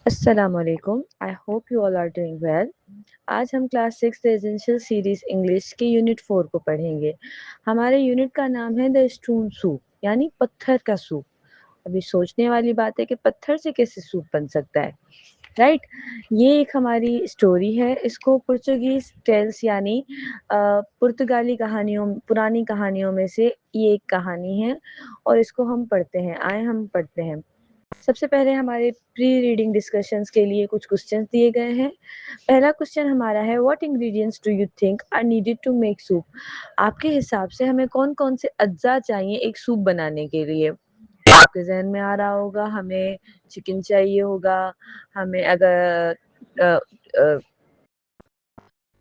अस्सलाम वालेकुम। I hope you all are doing well. आज हम क्लास 6 एसेंशियल सीरीज इंग्लिश के यूनिट 4 को पढ़ेंगे। हमारे यूनिट का नाम है द स्टोन सूप, यानी पत्थर का सूप। अभी सोचने वाली बात है कि पत्थर से कैसे सूप बन सकता है, राइट। ये एक हमारी स्टोरी है। इसको पुर्तगीज टेल्स यानी पुर्तगाली कहानियों, पुरानी कहानियों में से ये एक कहानी है और इसको हम पढ़ते हैं। आए हम पढ़ते हैं। सबसे पहले हमारे प्री रीडिंग डिस्कशंस के लिए कुछ क्वेश्चंस दिए गए हैं। पहला क्वेश्चन हमारा है, what ingredients do you think are needed to make soup. आपके हिसाब से हमें कौन कौन से अज्जा चाहिए एक सूप बनाने के लिए। आपके जहन में आ रहा होगा हमें चिकन चाहिए होगा, हमें अगर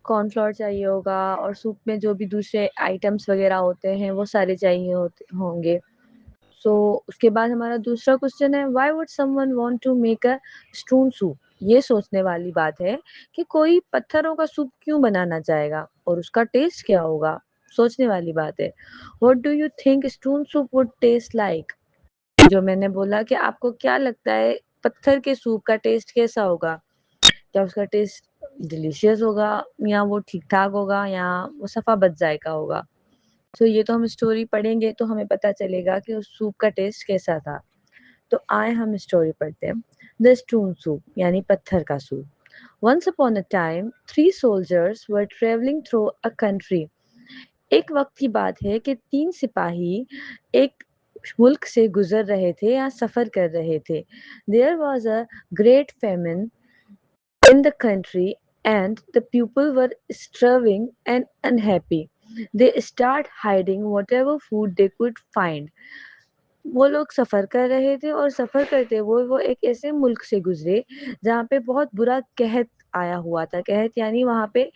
कॉर्नफ्लोर चाहिए होगा, और सूप में जो भी दूसरे आइटम्स वगैरह होते हैं वो सारे चाहिए होंगे। सो उसके बाद हमारा दूसरा क्वेश्चन है, why would someone want to make a stone soup. ये सोचने वाली बात है कि कोई पत्थरों का सूप क्यों बनाना चाहेगा और उसका टेस्ट क्या होगा। सोचने वाली बात है। What do you think stone soup would taste like. जो मैंने बोला कि आपको क्या लगता है पत्थर के सूप का टेस्ट कैसा होगा। क्या उसका टेस्ट डिलीशियस होगा, या वो ठीक ठाक होगा, या वो सफ़ा बच जायका होगा। तो ये तो हम स्टोरी पढ़ेंगे तो हमें पता चलेगा कि उस सूप का टेस्ट कैसा था। तो आए हम स्टोरी पढ़ते हैं। द स्टोन सूप यानी पत्थर का सूप। Once upon a time three soldiers were travelling through a country. एक वक्त की बात है कि तीन सिपाही एक मुल्क से गुजर रहे थे या सफर कर रहे थे। There was a great famine in the country and the people were starving and unhappy. They start hiding whatever food they could find. वो लोग सफ़र कर रहे थे और सफ़र करते हुए वो एक ऐसे मुल्क से गुजरे जहाँ पे बहुत बुरा कहत आया हुआ था। कहत यानी वहाँ पे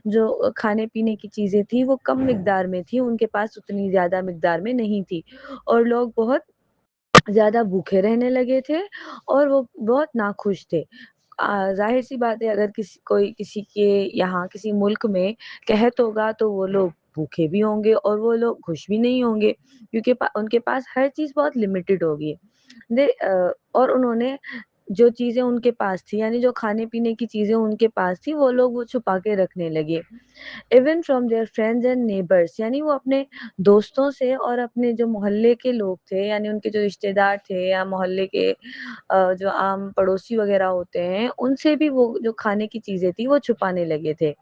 जो खाने पीने की चीज़ें थी वो कम मिकदार में थी, उनके पास उतनी ज़्यादा मिकदार में नहीं थी और लोग बहुत ज़्यादा भूखे रहने लगे थे और वो बहुत नाखुश थे। ज़ाहिर-सी बात है, अगर किसी के यहाँ किसी मुल्क में कहत होगा तो वो लोग भूखे भी होंगे और वो लोग खुश भी नहीं होंगे, क्योंकि उनके पास हर चीज़ बहुत लिमिटेड होगी। और उन्होंने जो चीज़ें उनके पास थी, यानी जो खाने-पीने की चीज़ें उनके पास थी, वो लोग वो छुपा के रखने लगे। Even from their friends and neighbours, यानी वो अपने दोस्तों से और अपने जो मोहल्ले के लोग थे, यानी उनके जो रिश्तेदार थे या मोहल्ले के जो आम पड़ोसी वगैरह होते हैं, उनसे भी वो जो खाने की चीज़ें थी वो छुपाने लगे थे।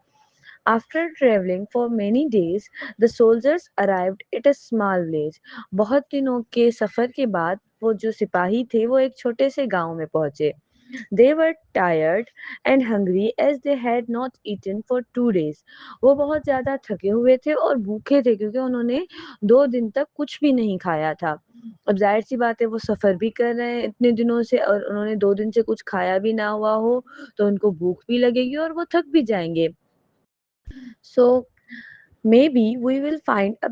After travelling for many days the soldiers arrived at a small village. बहुत दिनों के सफ़र के बाद वो जो सिपाही थे वो एक छोटे से गांव में पहुंचे। They were tired and hungry as they had not eaten for 2 days. वो बहुत ज़्यादा थके हुए थे और भूखे थे क्योंकि उन्होंने 2 दिन तक कुछ भी नहीं खाया था। अब जाहिर सी बात है, वो सफ़र भी कर रहे हैं इतने दिनों से और उन्होंने 2 दिन से कुछ खाया भी ना हुआ हो तो उनको भूख भी लगेगी और वो थक भी जाएंगे। So maybe we will find a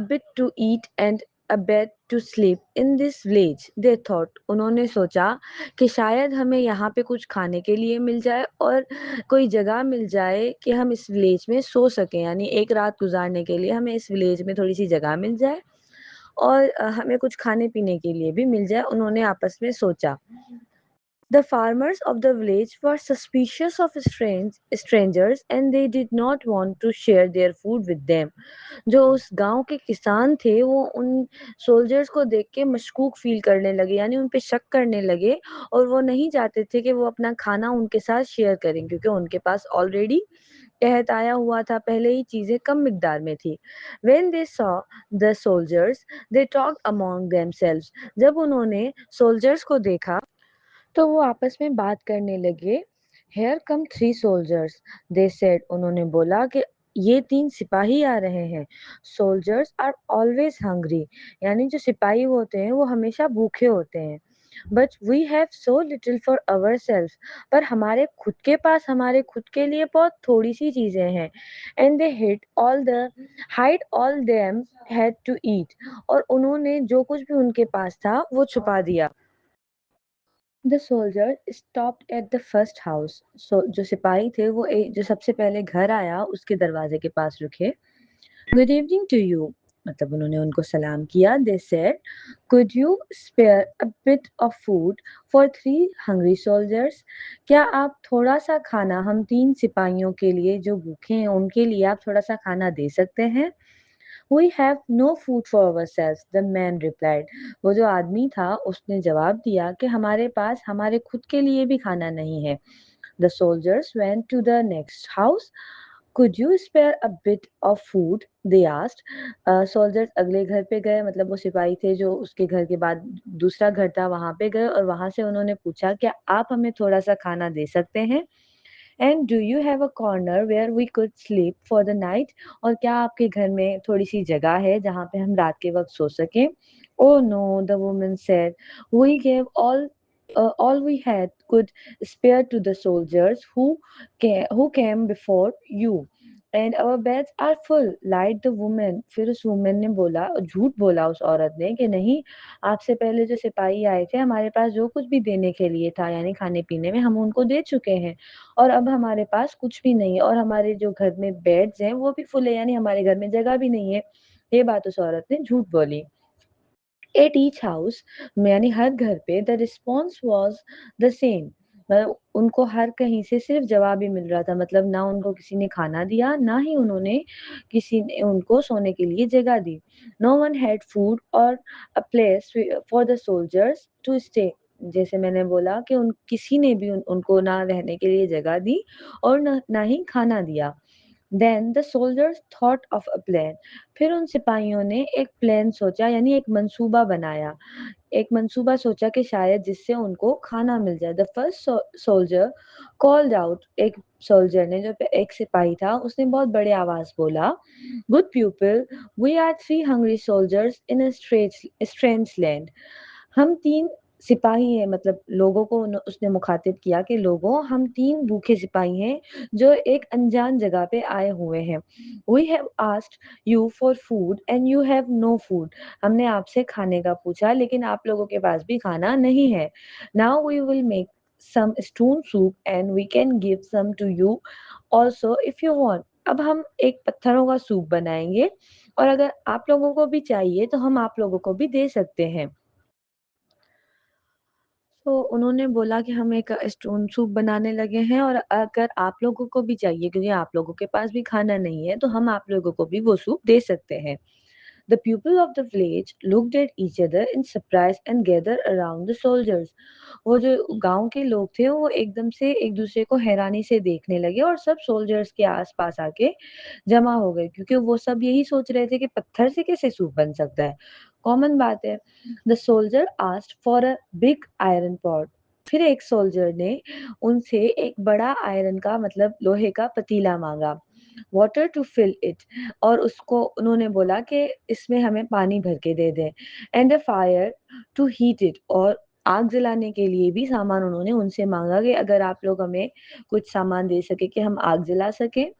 bit to eat and a bed to sleep in this village, they thought. उन्होंने सोचा कि शायद हमें यहाँ पे कुछ खाने के लिए मिल जाए और कोई जगह मिल जाए कि हम इस विलेज में सो सकें, यानी एक रात गुजारने के लिए हमें इस विलेज में थोड़ी सी जगह मिल जाए और हमें कुछ खाने पीने के लिए भी मिल जाए, उन्होंने आपस में सोचा। The farmers of the village were suspicious of strangers and they did not want to share their food with them. जो उस गाँव के किसान थे वो उन सोल्जर्स को देख के मशकूक फ़ील करने लगे, यानी उन पे शक करने लगे और वो नहीं चाहते थे कि वो अपना खाना उनके साथ शेयर करें, क्योंकि उनके पास ऑलरेडी कहत आया हुआ था, पहले ही चीज़ें कम मिकदार में थी। When they saw the soldiers, they talked among themselves. जब उन्होंने सोल्जर्स को देखा तो वो आपस में बात करने लगे। Here come three soldiers, they said. उन्होंने बोला कि ये तीन सिपाही आ रहे हैं। सोल्जर्स आर ऑलवेज हंग्री, यानी जो सिपाही होते हैं वो हमेशा भूखे होते हैं। But we have so little for our self, पर हमारे खुद के पास हमारे खुद के लिए बहुत थोड़ी सी चीज़ें हैं। And they hide all them had to eat, और उन्होंने जो कुछ भी उनके पास था वो छुपा दिया। The soldier stopped at the first house. जो सिपाही थे जो सबसे पहले घर आया उसके दरवाजे के पास रुके। गुड इवनिंग टू यू, मतलब उन्होंने उनको सलाम किया. They said, "Could you spare a bit of food for 3 hungry soldiers?" क्या आप थोड़ा-सा खाना हम 3 सिपाहियों के लिए जो भूखे हैं उनके लिए आप थोड़ा-सा खाना दे सकते हैं? We have no food for ourselves, the man replied. वो जो आदमी था उसने जवाब दिया कि हमारे पास हमारे खुद के लिए भी खाना नहीं है. The soldiers went to the next house. Could you spare a bit of food? They asked. Soldiers अगले घर पे गए, मतलब वो सिपाही थे जो उसके घर के बाद दूसरा घर था वहां पे गए और वहां से उन्होंने पूछा क्या आप हमें थोड़ा सा खाना दे सकते हैं? And do you have a corner where we could sleep for the night? और क्या आपके घर में थोड़ी सी जगह है जहाँ पे हम रात के वक्त सो सकें? Oh no, the woman said. We gave all we had could spare to the soldiers who came before you. And our beds are full, lied the woman. फिर उस woman ने बोला, झूठ बोला उस औरत ने कि नहीं, आपसे पहले जो सिपाही आए थे हमारे पास जो कुछ भी देने के लिए था यानी खाने पीने में हम उनको दे चुके हैं और अब हमारे पास कुछ भी नहीं है और हमारे जो घर में बेड्स हैं वो भी फुल है यानी हमारे घर में जगह भी नहीं है. ये बात उस औरत ने झूठ बोली. एट ईच हाउस यानी हर घर पे the response was the same. मतलब उनको हर कहीं से सिर्फ जवाब ही मिल रहा था, मतलब ना उनको किसी ने खाना दिया ना ही उन्होंने किसी ने उनको सोने के लिए जगह दी. No one had food or a place for the soldiers to stay. जैसे मैंने बोला कि किसी ने भी उनको ना रहने के लिए जगह दी और ना ही खाना दिया. Then the soldiers thought of a plan. फिर उन सिपाहियों ने एक प्लान सोचा यानी एक मंसूबा बनाया. एक मंसूबा सोचा कि शायद जिससे उनको खाना मिल जाए. The first soldier called out. एक सोल्जर ने जो एक सिपाही था उसने बहुत बड़े आवाज बोला, Good pupil, we are 3 hungry soldiers in a strange land. हम 3 सिपाही हैं, मतलब लोगों को उसने मुखातिब किया कि लोगों हम 3 भूखे सिपाही हैं जो एक अनजान जगह पे आए हुए हैं. We have asked you for food and you have no food. हमने आपसे खाने का पूछा लेकिन आप लोगों के पास भी खाना नहीं है. Now we will make some stone soup and we can give some to you also if you want. अब हम एक पत्थरों का सूप बनाएंगे और अगर आप लोगों को भी चाहिए तो हम आप लोगों को भी दे सकते हैं. तो उन्होंने बोला कि हम एक स्टोन सूप बनाने लगे हैं और अगर आप लोगों को भी चाहिए क्योंकि आप लोगों के पास भी खाना नहीं है तो हम आप लोगों को भी वो सूप दे सकते हैं. The people of the village looked at each other in surprise and gathered around the soldiers. वो जो गांव के लोग थे वो एकदम से एक दूसरे को हैरानी से देखने लगे और सब सोल्जर्स के आसपास आके जमा हो गए क्योंकि वो सब यही सोच रहे थे कि पत्थर से कैसे सूप बन सकता है. कॉमन बात है. The soldier asked for a big iron pot. फिर एक सोल्जर ने उनसे एक बड़ा आयरन का मतलब लोहे का पतीला मांगा. Water to fill it. और उसको उन्होंने बोला कि इसमें हमें पानी भर के दे दें. And a fire to heat it. और आग जलाने के लिए भी सामान उन्होंने उनसे मांगा कि अगर आप लोग हमें कुछ सामान दे सके कि हम आग जला सकें.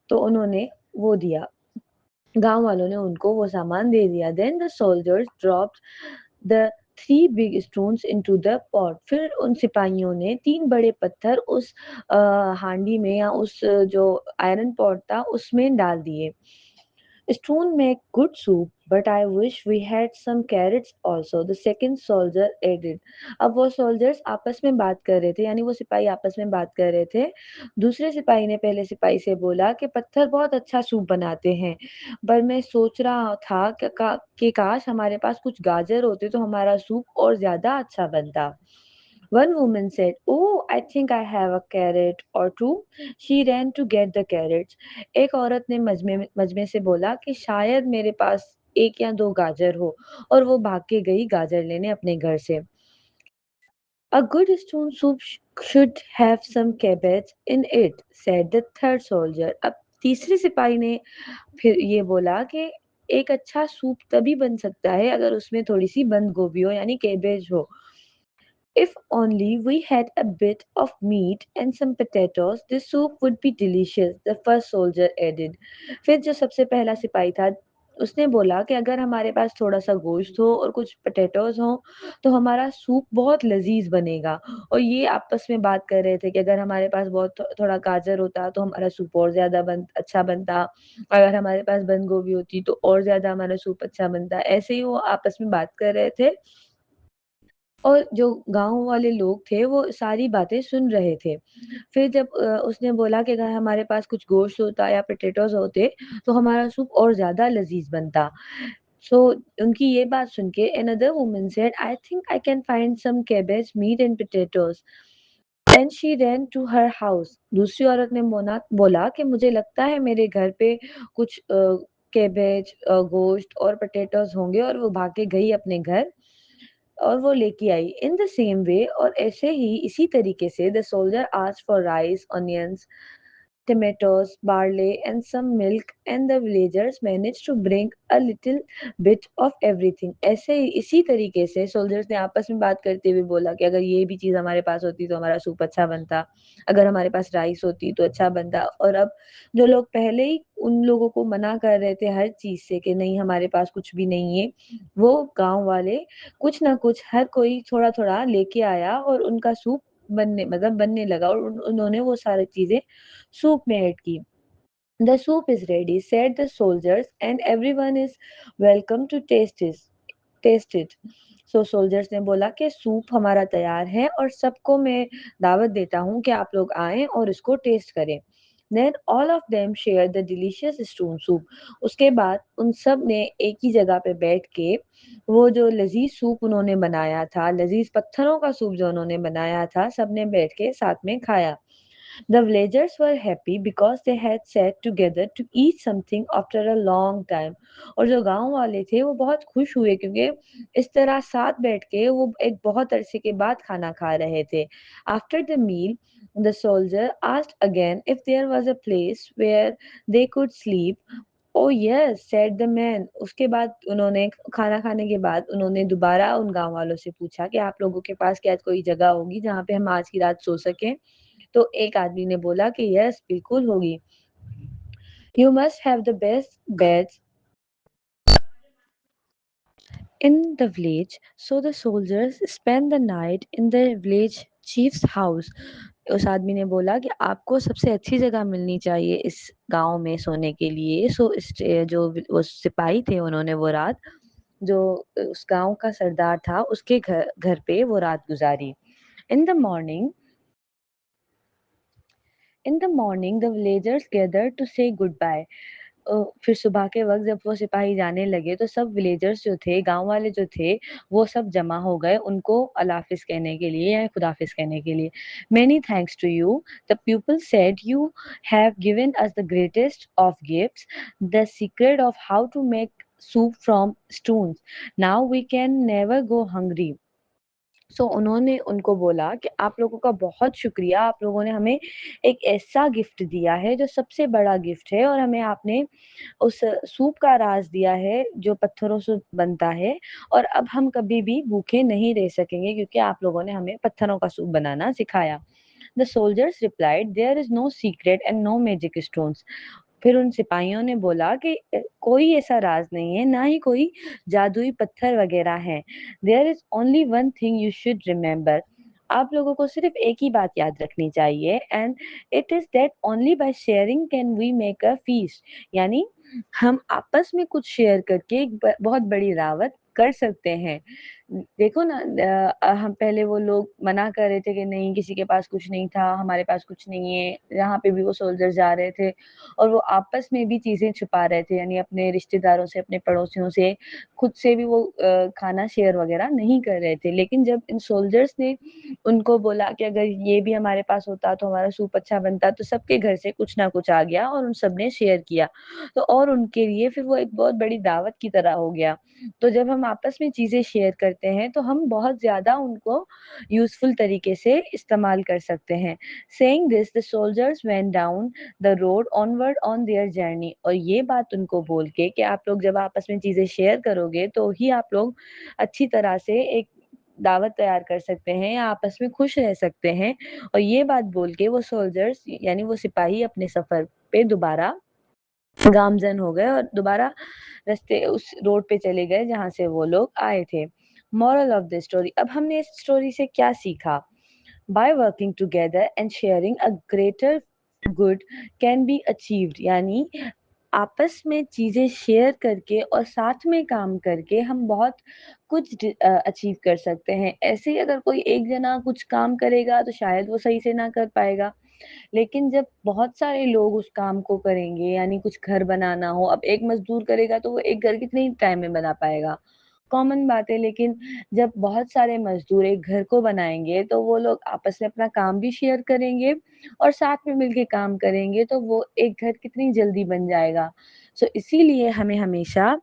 तो उन्होंने वो दिया. गांव वालों ने उनको वो सामान दे दिया. Then the soldiers dropped the 3 big stones into the pot. फिर उन सिपाहियों ने 3 बड़े पत्थर उस हांडी में या उस जो आयरन पॉट था उसमें डाल दिए. Stone make good soup, but I wish we had some carrots also. The second soldier added. अब वो soldiers आपस में बात कर रहे थे यानी वो सिपाही आपस में बात कर रहे थे. दूसरे सिपाही ने पहले सिपाही से बोला कि पत्थर बहुत अच्छा सूप बनाते हैं पर मैं सोच रहा था कि काश हमारे पास कुछ गाजर होते तो हमारा सूप और ज्यादा अच्छा बनता. One woman said, "Oh, I think I have a carrot or two." She ran to get the carrots. एक औरत ने मजमे से बोला कि शायद मेरे पास एक या दो गाजर हो और वो भाग के गई गाजर लेने अपने घर से. A good stone soup should have some cabbage in it, said the third soldier. अब तीसरे सिपाही ने फिर ये बोला कि एक अच्छा सूप तभी बन सकता है अगर उसमें थोड़ी सी बंद गोभी हो यानी कैबेज हो. If only we had a bit of meat and some potatoes, this soup would be delicious, the first soldier added. फिर जो सबसे पहला सिपाही था उसने बोला कि अगर हमारे पास थोड़ा-सा गोश्त हो और कुछ पोटैटोज़ हों, तो हमारा सूप बहुत लज़ीज़ बनेगा। और ये आपस में बात कर रहे थे कि अगर हमारे पास बहुत थोड़ा गाजर होता तो हमारा सूप और ज़्यादा अच्छा बनता। अगर हमारे पास बंद गोभी होती तो और ज़्यादा हमारा सूप अच्छा बनता। ऐसे ही वो आपस में बात कर रहे थे और जो गाँव वाले लोग थे वो सारी बातें सुन रहे थे। फिर जब उसने बोला कि अगर हमारे पास कुछ गोश्त होता या पोटैटोज़ होते, तो हमारा सूप और ज़्यादा लज़ीज़ बनता। सो उनकी ये बात सुन के another woman said, "I think I can find some cabbage, meat and potatoes." Then she ran to her house. दूसरी औरत ने बोला कि मुझे लगता है मेरे घर पे कुछ कैबेज गोश्त और पोटैटोज़ होंगे और वो भाग के गई अपने घर और वो लेके आई। इन द सेम वे और ऐसे ही इसी तरीके से the soldier asked for rice, onions, tomatoes, barley, and some milk, and the villagers managed to bring a little bit of everything. ऐसे ही इसी तरीके से सोल्जर्स ने आपस में बात करते हुए बोला कि अगर ये भी चीज़ हमारे पास होती तो हमारा सूप अच्छा बनता, अगर हमारे पास राइस होती तो अच्छा बनता। और अब जो लोग पहले ही उन लोगों को मना कर रहे थे हर चीज़ से कि नहीं हमारे पास कुछ भी नहीं है, वो गाँव वाले कुछ ना कुछ हर कोई थोड़ा-थोड़ा लेके आया और उनका सूप बनने लगा और उन्होंने वो सारी चीज़ें soup made की. The soup is ready, said the soldiers, and everyone is welcome to taste it. So soldiers ने बोला कि सूप हमारा तैयार है और सबको मैं दावत देता हूँ कि आप लोग आएं और इसको टेस्ट करें. Then all of them shared the delicious stone soup. उसके बाद उन सब ने एक ही जगह पे बैठ के वो जो लजीज सूप उन्होंने बनाया था, लजीज पत्थरों का सूप जो उन्होंने बनाया था, सबने बैठ के साथ में खाया. The villagers were happy because they had sat together to eat something after a long time. और जो गांव वाले थे वो बहुत खुश हुए क्योंकि इस तरह साथ बैठ के वो एक बहुत अरसे के बाद खाना खा रहे थे. After the meal, the soldier asked again if there was a place where they could sleep. Oh yes, said the man. उसके बाद उन्होंने खाना खाने के बाद उन्होंने दोबारा उन गांव वालों से पूछा कि आप लोगों के पास क्या कोई जगह होगी जहाँ पे हम आज की रात सो सकें. तो एक आदमी ने बोला कि यस बिल्कुल होगी. You must have the best beds in the village. So the soldiers spend the night in the village chiefs house. उस आदमी ने बोला कि आपको सबसे अच्छी जगह मिलनी चाहिए इस गांव में सोने के लिए. सो जो वो सिपाही थे उन्होंने वो रात जो उस गांव का सरदार था उसके घर घर पे वो रात गुजारी. In the morning in the morning the villagers gather to say goodbye. फिर सुबह के वक़्त जब वो सिपाही जाने लगे तो सब विलेजर्स जो थे, गाँव वाले जो थे, वो सब जमा हो गए उनको अल्लाह हाफ़िज़ कहने के लिए या खुदाफ़िज़ कहने के लिए. "Many thanks to you," the people said. "You have given us the greatest of gifts, the secret of how to make soup from stones. Now we can never go hungry." उन्होंने उनको बोला कि आप लोगों का बहुत शुक्रिया, आप लोगों ने हमें एक ऐसा गिफ्ट दिया है जो सबसे बड़ा गिफ्ट है और हमें आपने उस सूप का राज दिया है जो पत्थरों से बनता है और अब हम कभी भी भूखे नहीं रह सकेंगे क्योंकि आप लोगों ने हमें पत्थरों का सूप बनाना सिखाया. The soldiers replied, there is no secret and no magic stones. फिर उन सिपाहियों ने बोला कि कोई ऐसा राज नहीं है, ना ही कोई जादुई पत्थर वगैरह हैं. There is only one thing you should remember. आप लोगों को सिर्फ एक ही बात याद रखनी चाहिए and it is that only by sharing can we make a feast. यानी हम आपस में कुछ शेयर करके एक बहुत बड़ी दावत कर सकते हैं. देखो ना हम पहले वो लोग मना कर रहे थे कि नहीं किसी के पास कुछ नहीं था, हमारे पास कुछ नहीं है, जहाँ पे भी वो सोल्जर जा रहे थे और वो आपस में भी चीज़ें छुपा रहे थे यानी अपने रिश्तेदारों से, अपने पड़ोसियों से, खुद से भी वो खाना शेयर वगैरह नहीं कर रहे थे. लेकिन जब इन सोल्जर्स ने उनको बोला कि अगर ये भी हमारे पास होता तो हमारा सूप अच्छा बनता, तो सबके घर से कुछ ना कुछ आ गया और उन सब ने शेयर किया. तो और उनके लिए फिर वो एक बहुत बड़ी दावत की तरह हो गया. तो जब हम आपस में चीज़ें शेयर करते हैं, तो हम बहुत ज़्यादा उनको यूज़फुल तरीके से इस्तेमाल कर सकते हैं. Saying this the soldiers went down the road onward on their journey. और ये बात उनको बोल के कि आप लोग जब आपस में चीज़ें शेयर करोगे, तो ही आप लोग अच्छी तरह से एक दावत तैयार कर सकते हैं या आपस में खुश रह सकते हैं. और ये बात बोल के वो सोल्जर्स यानी वो सिपाही अपने सफ़र पे दोबारा गामजन हो गए और दोबारा रास्ते उस रोड पे चले गए जहाँ से वो लोग आए थे। मोरल ऑफ द स्टोरी, अब हमने इस स्टोरी से क्या सीखा? By working together and sharing a greater good can be achieved, यानी आपस में चीज़ें शेयर करके और साथ में काम करके हम बहुत कुछ अचीव कर सकते हैं। ऐसे ही अगर कोई एक जना कुछ काम करेगा तो शायद वो सही से ना कर पाएगा। लेकिन जब बहुत सारे लोग उस काम को करेंगे, यानी कुछ घर बनाना हो, अब एक मज़दूर करेगा तो वो एक घर कितने टाइम में बना पाएगा? कॉमन बात है, लेकिन जब बहुत सारे मज़दूर एक घर को बनाएँगे, तो वो लोग आपस में अपना काम भी शेयर करेंगे और साथ में मिलके काम करेंगे, तो वो एक घर कितनी जल्दी बन जाएगा। सो इसीलिए हमें हमेशा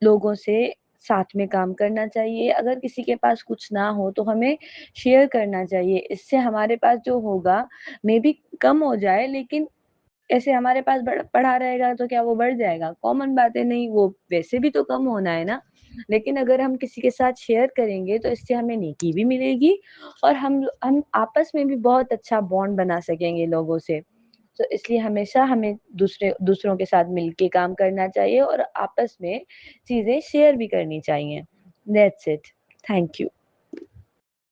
लोगों से साथ में काम करना चाहिए। अगर किसी के पास कुछ ना हो, तो हमें शेयर करना चाहिए। इससे हमारे पास जो होगा, मेबी कम हो जाए, लेकिन ऐसे हमारे पास पड़ा रहेगा तो क्या वो बढ़ जाएगा? कॉमन बात है, नहीं, वो वैसे भी तो कम होना है ना। लेकिन अगर हम किसी के साथ शेयर करेंगे तो इससे हमें नेकी भी मिलेगी और हम आपस में भी बहुत अच्छा बॉन्ड बना सकेंगे लोगों से। तो इसलिए हमेशा हमें दूसरों के साथ मिलके काम करना चाहिए और आपस में चीज़ें शेयर भी करनी चाहिए। That's it. Thank you.